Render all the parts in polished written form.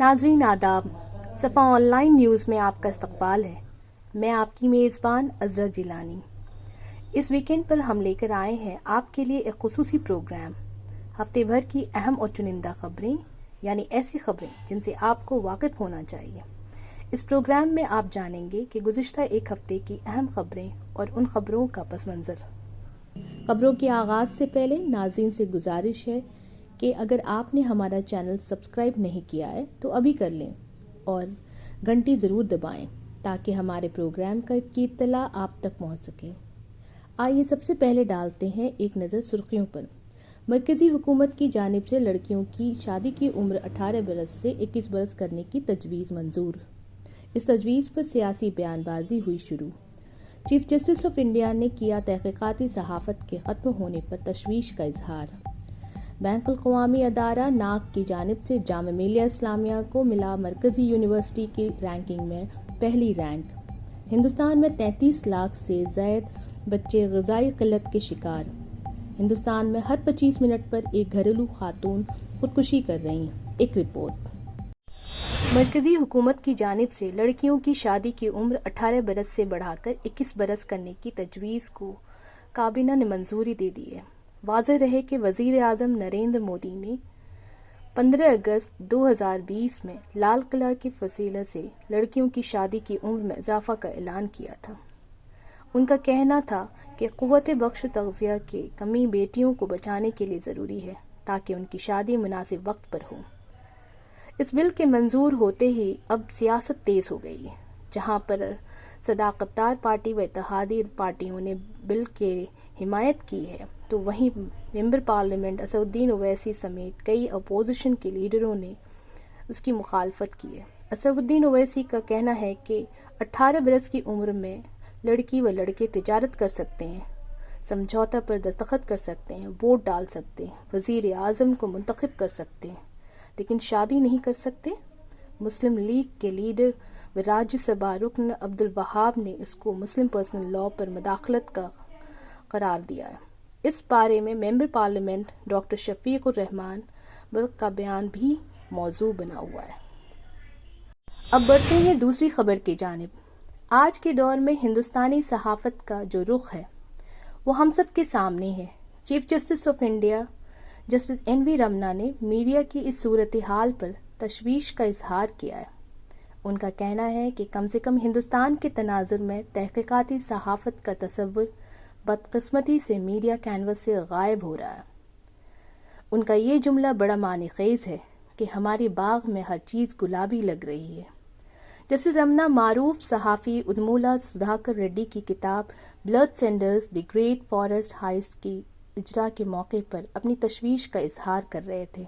ناظرین آداب، صفا آن لائن نیوز میں آپ کا استقبال ہے۔ میں آپ کی میزبان عذرا جیلانی۔ اس ویکینڈ پر ہم لے کر آئے ہیں آپ کے لیے ایک خصوصی پروگرام، ہفتے بھر کی اہم اور چنندہ خبریں، یعنی ایسی خبریں جن سے آپ کو واقف ہونا چاہیے۔ اس پروگرام میں آپ جانیں گے کہ گزشتہ ایک ہفتے کی اہم خبریں اور ان خبروں کا پس منظر۔ خبروں کے آغاز سے پہلے ناظرین سے گزارش ہے کہ اگر آپ نے ہمارا چینل سبسکرائب نہیں کیا ہے تو ابھی کر لیں اور گھنٹی ضرور دبائیں تاکہ ہمارے پروگرام کی اطلاع آپ تک پہنچ سکے۔ آئیے سب سے پہلے ڈالتے ہیں ایک نظر سرخیوں پر۔ مرکزی حکومت کی جانب سے لڑکیوں کی شادی کی عمر 18 برس سے 21 برس کرنے کی تجویز منظور۔ اس تجویز پر سیاسی بیان بازی ہوئی شروع۔ چیف جسٹس آف انڈیا نے کیا تحقیقاتی صحافت کے ختم ہونے پر تشویش کا اظہار۔ بین الاقوامی ادارہ ناک کی جانب سے جامعہ ملیہ اسلامیہ کو ملا مرکزی یونیورسٹی کی رینکنگ میں پہلی رینک۔ ہندوستان میں 33 لاکھ سے زائد بچے غذائی قلت کے شکار۔ ہندوستان میں ہر 25 منٹ پر ایک گھریلو خاتون خودکشی کر رہی ہیں، ایک رپورٹ۔ مرکزی حکومت کی جانب سے لڑکیوں کی شادی کی عمر 18 برس سے بڑھا کر 21 برس کرنے کی تجویز کو کابینہ نے منظوری دے دی ہے۔ واضح رہے کہ وزیر اعظم نریندر مودی نے 15 اگست 2020 میں لال قلعہ کی فضیلت سے لڑکیوں کی شادی کی عمر میں اضافہ کا اعلان کیا تھا۔ ان کا کہنا تھا کہ قوت بخش تغذیہ کی کمی بیٹیوں کو بچانے کے لیے ضروری ہے تاکہ ان کی شادی مناسب وقت پر ہو۔ اس بل کے منظور ہوتے ہی اب سیاست تیز ہو گئی ہے۔ جہاں پر صدارتدار پارٹی و اتحادی پارٹیوں نے بل کی حمایت کی ہے تو وہیں ممبر پارلیمنٹ اسدالدین اویسی سمیت کئی اپوزیشن کے لیڈروں نے اس کی مخالفت کی ہے۔ اسدالدین اویسی کا کہنا ہے کہ 18 برس کی عمر میں لڑکی و لڑکے تجارت کر سکتے ہیں، سمجھوتہ پر دستخط کر سکتے ہیں، ووٹ ڈال سکتے ہیں، وزیر اعظم کو منتخب کر سکتے ہیں، لیکن شادی نہیں کر سکتے۔ مسلم لیگ کے لیڈر و راجیہ سبھا رکن عبدالوہاب نے اس کو مسلم پرسنل لاء پر مداخلت کا قرار دیا ہے۔ اس بارے میں ممبر پارلیمنٹ ڈاکٹر شفیق الرحمان کا بیان بھی موضوع بنا ہوا ہے۔ اب بڑھتے ہیں دوسری خبر کی جانب۔ آج کے دور میں ہندوستانی صحافت کا جو رخ ہے وہ ہم سب کے سامنے ہے۔ Chief justice of India justice N V Ramana نے میڈیا کی اس صورتحال پر تشویش کا اظہار کیا ہے۔ ان کا کہنا ہے کہ کم سے کم ہندوستان کے تناظر میں تحقیقاتی صحافت کا تصور بدقسمتی سے میڈیا کینوس سے غائب ہو رہا ہے۔ ان کا یہ جملہ بڑا معنی خیز ہے کہ ہماری باغ میں ہر چیز گلابی لگ رہی ہے۔ جسٹس رمنا معروف صحافی ادمولا سدھاکر ریڈی کی کتاب blood sanders the great forest heist کی اجرا کے موقع پر اپنی تشویش کا اظہار کر رہے تھے۔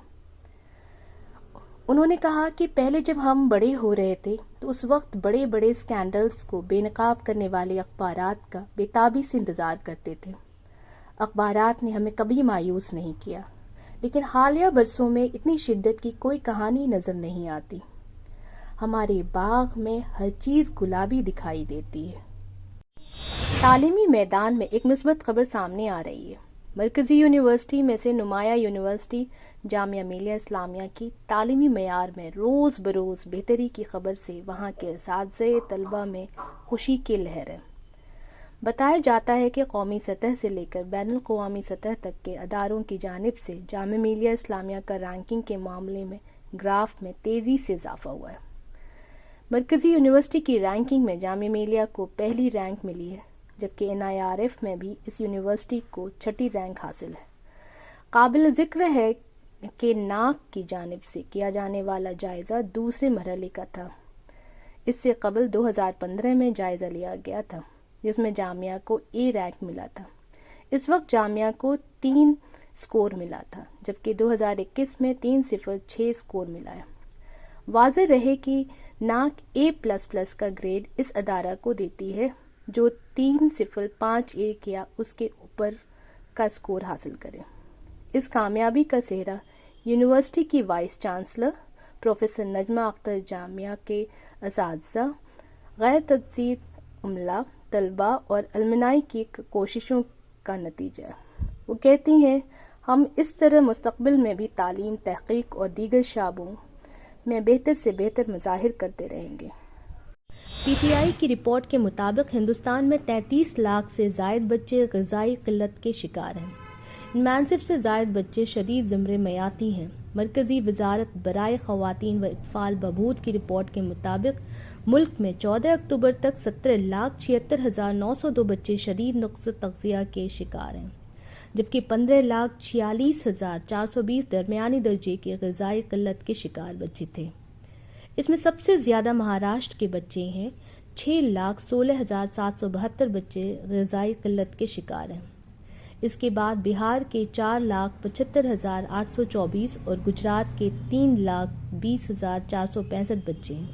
انہوں نے کہا کہ پہلے جب ہم بڑے ہو رہے تھے تو اس وقت بڑے بڑے سکینڈلز کو بے نقاب کرنے والے اخبارات کا بے تابی سے انتظار کرتے تھے۔ اخبارات نے ہمیں کبھی مایوس نہیں کیا، لیکن حالیہ برسوں میں اتنی شدت کی کوئی کہانی نظر نہیں آتی۔ ہمارے باغ میں ہر چیز گلابی دکھائی دیتی ہے۔ تعلیمی میدان میں ایک مثبت خبر سامنے آ رہی ہے۔ مرکزی یونیورسٹی میں سے نمایاں یونیورسٹی جامعہ ملیہ اسلامیہ کی تعلیمی معیار میں روز بروز بہتری کی خبر سے وہاں کے اساتذہ طلبہ میں خوشی کی لہر ہے۔ بتایا جاتا ہے کہ قومی سطح سے لے کر بین الاقوامی سطح تک کے اداروں کی جانب سے جامعہ ملیہ اسلامیہ کا رینکنگ کے معاملے میں گراف میں تیزی سے اضافہ ہوا ہے۔ مرکزی یونیورسٹی کی رینکنگ میں جامعہ ملیہ کو پہلی رینک ملی ہے، جبکہ NIRF میں بھی اس یونیورسٹی کو 6ٹھی رینک حاصل ہے۔ قابل ذکر ہے کہ ناک کی جانب سے کیا جانے والا جائزہ دوسرے مرحلے کا تھا۔ اس سے قبل 2015 میں جائزہ لیا گیا تھا جس میں جامعہ کو A رینک ملا تھا۔ اس وقت جامعہ کو 3 سکور ملا تھا، جبکہ 2021 میں 306 سکور ملا ہے۔ واضح رہے کہ ناک A++ کا گریڈ اس ادارہ کو دیتی ہے جو 3.051 یا اس کے اوپر کا سکور حاصل کرے۔ اس کامیابی کا سہرا یونیورسٹی کی vice chancellor professor Najma Akhtar, Jamia کے اساتذہ، غیر تجدید عملہ، طلباء اور المنائی کی کوششوں کا نتیجہ ہے۔ وہ کہتی ہیں، ہم اس طرح مستقبل میں بھی تعلیم، تحقیق اور دیگر شعبوں میں بہتر سے بہتر مظاہر کرتے رہیں گے۔ پی ٹی آئی کی رپورٹ کے مطابق ہندوستان میں 33 لاکھ سے زائد بچے غذائی قلت کے شکار ہیں۔ ان میں 90 سے زائد بچے شدید زمرے میاتی ہیں۔ مرکزی وزارت برائے خواتین و اطفال بہبود کی رپورٹ کے مطابق ملک میں 14 اکتوبر تک 17,76,902 بچے شدید نقص تغذیہ کے شکار ہیں، جبکہ 15,46,420 درمیانی درجے کے غذائی قلت کے شکار بچے تھے۔ اس میں سب سے زیادہ مہاراشٹر کے بچے ہیں، 6,16,772 بچے غذائی قلت کے شکار ہیں۔ اس کے بعد بہار کے 4,75,824 اور گجرات کے 3,20,465 بچے ہیں۔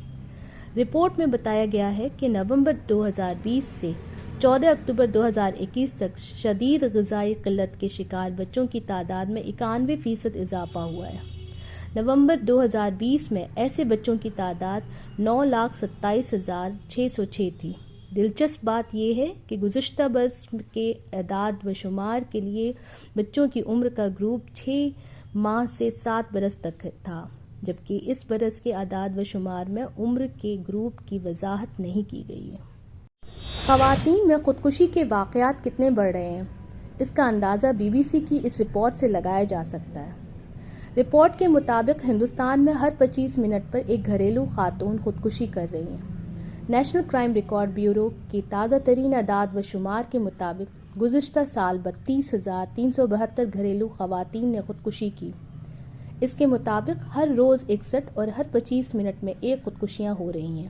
رپورٹ میں بتایا گیا ہے کہ نومبر 2020 سے 14 اکتوبر 2021 تک شدید غذائی قلت کے شکار بچوں کی تعداد میں 91% اضافہ ہوا ہے۔ نومبر 2020 میں ایسے بچوں کی تعداد 9,27,606 تھی۔ دلچسپ بات یہ ہے کہ گزشتہ برس کے اعداد و شمار کے لیے بچوں کی عمر کا گروپ 6 ماہ سے 7 برس تک تھا، جبکہ اس برس کے اعداد و شمار میں عمر کے گروپ کی وضاحت نہیں کی گئی ہے۔ خواتین میں خودکشی کے واقعات کتنے بڑھ رہے ہیں، اس کا اندازہ BBC کی اس رپورٹ سے لگایا جا سکتا ہے۔ رپورٹ کے مطابق ہندوستان میں ہر 25 منٹ پر ایک گھریلو خاتون خودکشی کر رہی ہیں۔ نیشنل کرائم ریکارڈ بیورو کی تازہ ترین اعداد و شمار کے مطابق گزشتہ سال 32,372 گھریلو خواتین نے خودکشی کی۔ اس کے مطابق ہر روز 61 اور ہر 25 منٹ میں ایک خودکشیاں ہو رہی ہیں۔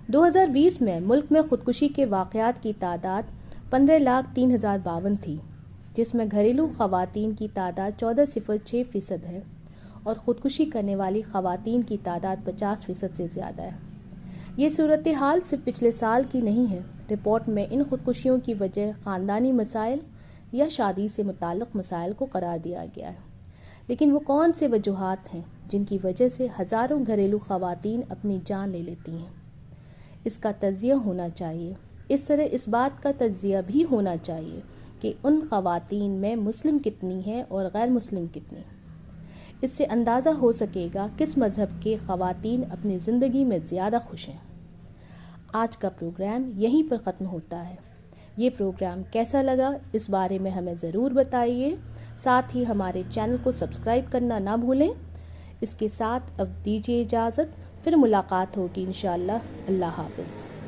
2020 میں ملک میں خودکشی کے واقعات کی تعداد 15,03,052 تھی، جس میں گھریلو خواتین کی تعداد 14.06% ہے اور خودکشی کرنے والی خواتین کی تعداد 50% سے زیادہ ہے۔ یہ صورتحال صرف پچھلے سال کی نہیں ہے۔ رپورٹ میں ان خودکشیوں کی وجہ خاندانی مسائل یا شادی سے متعلق مسائل کو قرار دیا گیا ہے، لیکن وہ کون سے وجوہات ہیں جن کی وجہ سے ہزاروں گھریلو خواتین اپنی جان لے لیتی ہیں؟ اس کا تجزیہ ہونا چاہیے۔ اس طرح اس بات کا تجزیہ بھی ہونا چاہیے کہ ان خواتین میں مسلم کتنی ہیں اور غیر مسلم کتنی۔ اس سے اندازہ ہو سکے گا کس مذہب کے خواتین اپنی زندگی میں زیادہ خوش ہیں۔ آج کا پروگرام یہیں پر ختم ہوتا ہے۔ یہ پروگرام کیسا لگا اس بارے میں ہمیں ضرور بتائیے، ساتھ ہی ہمارے چینل کو سبسکرائب کرنا نہ بھولیں۔ اس کے ساتھ اب دیجیے اجازت، پھر ملاقات ہوگی انشاءاللہ۔ اللہ حافظ۔